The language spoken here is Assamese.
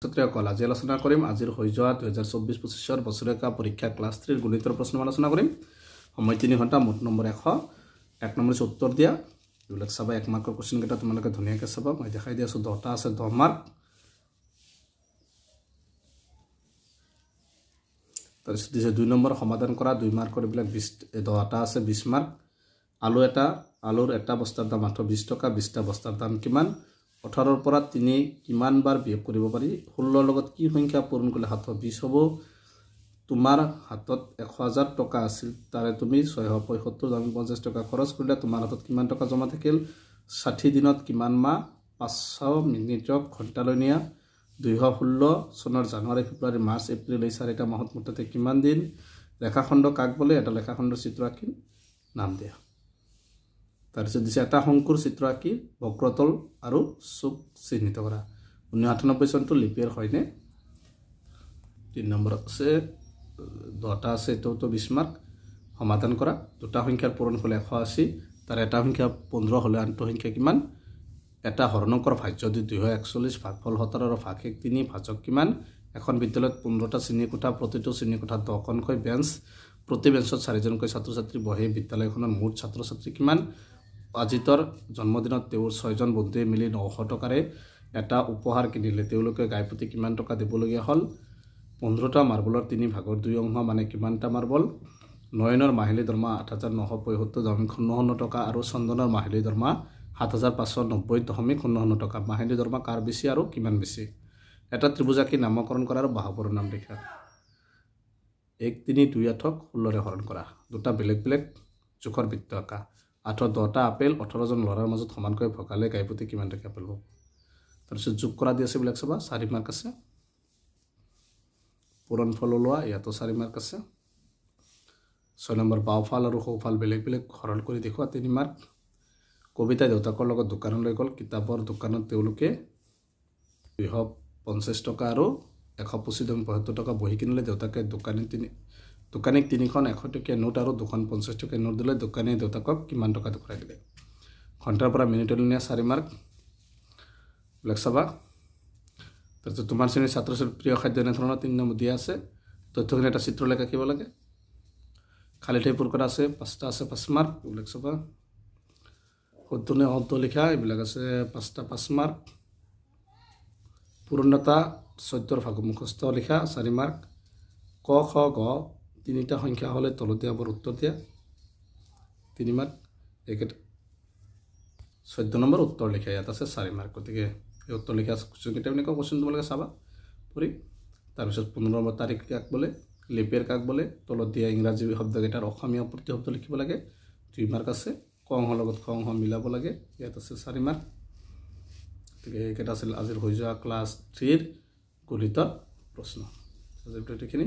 ছাত্ৰীসকল আজি আলোচনা কৰিম আজিৰ হৈ যোৱা 2024-25 বছৰীয়া পৰীক্ষা ক্লাছ 3 গণিতৰ প্ৰশ্ন আলোচনা কৰিম সময় 3 ঘণ্টা মোট নম্বৰ 100 এক নম্বৰ উত্তৰ দিয়া এইবিলাক চাবা এক মাৰ্কৰ কোশ্চেন কেইটা তোমালোকে ধুনীয়াকৈ চাবা মই দেখাই দি আছো 10টা আছে 10 মাৰ্ক তাৰপিছত দিছে 2 নম্বৰ সমাধান কৰা 2 মাৰ্কৰ এইবিলাক 10টা আছে 20 মাৰ্ক আলুৰ এটা বস্তাৰ দাম 20 টকা 20টা বস্তাৰ দাম কিমান 18 ৰ পৰা 3 কিমান বাৰ বিয়োগ কৰিব পাৰি 16 ৰ লগত কি সংখ্যা পূৰণ কৰিলে 720 হ'ব তোমাৰ হাতত 1000 টকা আছিল তাৰে তুমি 675 টকা খৰচ কৰিলে তোমাৰ হাতত কিমান টকা জমা থাকিল 60 দিনত কিমান মাহ 500 মিনিটক ঘণ্টালৈ নিয়া 2016 চনৰ জানুৱাৰী ফেব্ৰুৱাৰী মাৰ্চ এপ্ৰিল এই চাৰিটা মাহত মুঠতে কিমান দিন ৰেখাখণ্ড কাক বলে এটা ৰেখাখণ্ডৰ চিত্ৰ আঁকি নাম দিয়া তাৰপিছত দিছে এটা শংকুৰ চিত্ৰ আঁকি বক্ৰতল আৰু চুক চিহ্নিত কৰা 1998 চনটো লিপিয়াৰ হয়নে 3 নম্বৰ আছে 10টা আছে তো 20 মাৰ্ক সমাধান কৰা দুটা সংখ্যাৰ পূৰণ হলে 180 তাৰ এটা সংখ্যা 15 হলে আনটো সংখ্যা কিমান এটা হৰণকৰ ভাজ্য যদি 241 ভাগফল 17 আৰু ভাগ 3 ভাজক কিমান এখন বিদ্যালয়ত 15টা শ্ৰেণী কোঠা প্ৰতিটো শ্ৰেণী কোঠাত 10খনকৈ বেঞ্চ প্ৰতি বেঞ্চত 4জনকৈ ছাত্ৰ ছাত্ৰী বহে বিদ্যালয়খনৰ মুঠ ছাত্ৰ ছাত্ৰী কিমান আজিতৰ জন্মদিনত তেওঁৰ 6জন বন্ধুৱে মিলি 900 টকাৰে এটা উপহাৰ কিনিলে তেওঁলোকে গাইপতি কিমান টকা দিবলগীয়া হল 15টা মাৰ্বলৰ 3 ভাগৰ 2 অংশ মানে কিমানটা মাৰ্বল নয়নৰ মাহিলী দৰমহা 8975.59 টকা আৰু চন্দনৰ মাহিলী দৰমহা 7590.99 টকা মাহিলী দৰমহা কাৰ বেছি আৰু কিমান বেছি এটা ত্ৰিভুজ আঁকি নামকৰণ কৰা আৰু বাহুবোৰৰ নাম লিখা 1 3 2 8ক 16 ৰে হৰণ কৰা দুটা বেলেগ বেলেগ জোখৰ বৃত্ত আঁকা 10টা আপেল 18 জন লৰাৰ মাজত সমানকৈ ভগালে গাইপতি কিমান টকা পাব তাৰপিছত যোগ কৰা দি আছে বিলাক চাবা 4 মাৰ্ক আছে পূৰণ ফল লোৱা ইয়াতো 4 মাৰ্ক আছে 6 নম্বৰ বাওফাল আৰু সোঁফাল বেলেগ বেলেগ হৰণ কৰি দেখুৱা 3 মাৰ্ক কবিতা দেউতাকৰ লগত দোকানলৈ গল কিতাপৰ দোকানত তেওঁলোকে 250 টকা আৰু 175 টকা বহি কিনিলে দেউতাকে দোকানীক 3খন 100 টকীয়া নোট আৰু 2খন 50 টকীয়া নোট দিলে দোকানীয়ে দেউতাকক কিমান টকা ঘূৰাই দিলে ঘণ্টাৰ পৰা মিনিটলৈ নিয়া 4 মাৰ্ক বিলাক চাবা তাৰপিছত তোমাৰ শ্ৰেণীৰ ছাত্ৰ ছাত্ৰীৰ প্ৰিয় খাদ্য এনে ধৰণৰ 3 নম্বৰ দিয়া আছে তথ্যখিনি এটা চিত্ৰ লেখা আঁকিব লাগে খালি ঠাই পূৰণ কৰা আছে 5টা আছে 5 মাৰ্ক বিলাক চাবা শুদ্ধ অন্ত লিখা এইবিলাক আছে 5টা 5 মাৰ্ক পূৰ্ণতা 14ৰ ভাগ মুখস্থ লিখা 4 মাৰ্ক ক খ গ তিনিটা সংখ্যা হলে তলতীয়া বৰ উত্তৰ দিয়া 3 মাৰ্ক একেটা 14 নম্বৰ উত্তৰ লিখা ইয়াত আছে 4 মাৰ্ক গতিকে এই উত্তৰ লিখা কোশ্চেন কেইটা এনেকুৱা কোশ্চেন তোমালোকে চাবা পঢ়ি তাৰপিছত 15 নম্বৰ তাৰিখ কাক বলে লিপিয়াৰ কাক বলে তলত দিয়া ইংৰাজী শব্দকেইটাৰ অসমীয়া প্ৰতিশব্দ লিখিব লাগে 2 মাৰ্ক আছে ক অংশৰ লগত খ অংশ মিলাব লাগে ইয়াত আছে 4 মাৰ্ক গতিকে এইকেইটা আছিল আজিৰ হৈ যোৱা ক্লাছ 3 গণিতৰ প্ৰশ্ন আজিৰ ভিডিঅ'খিনি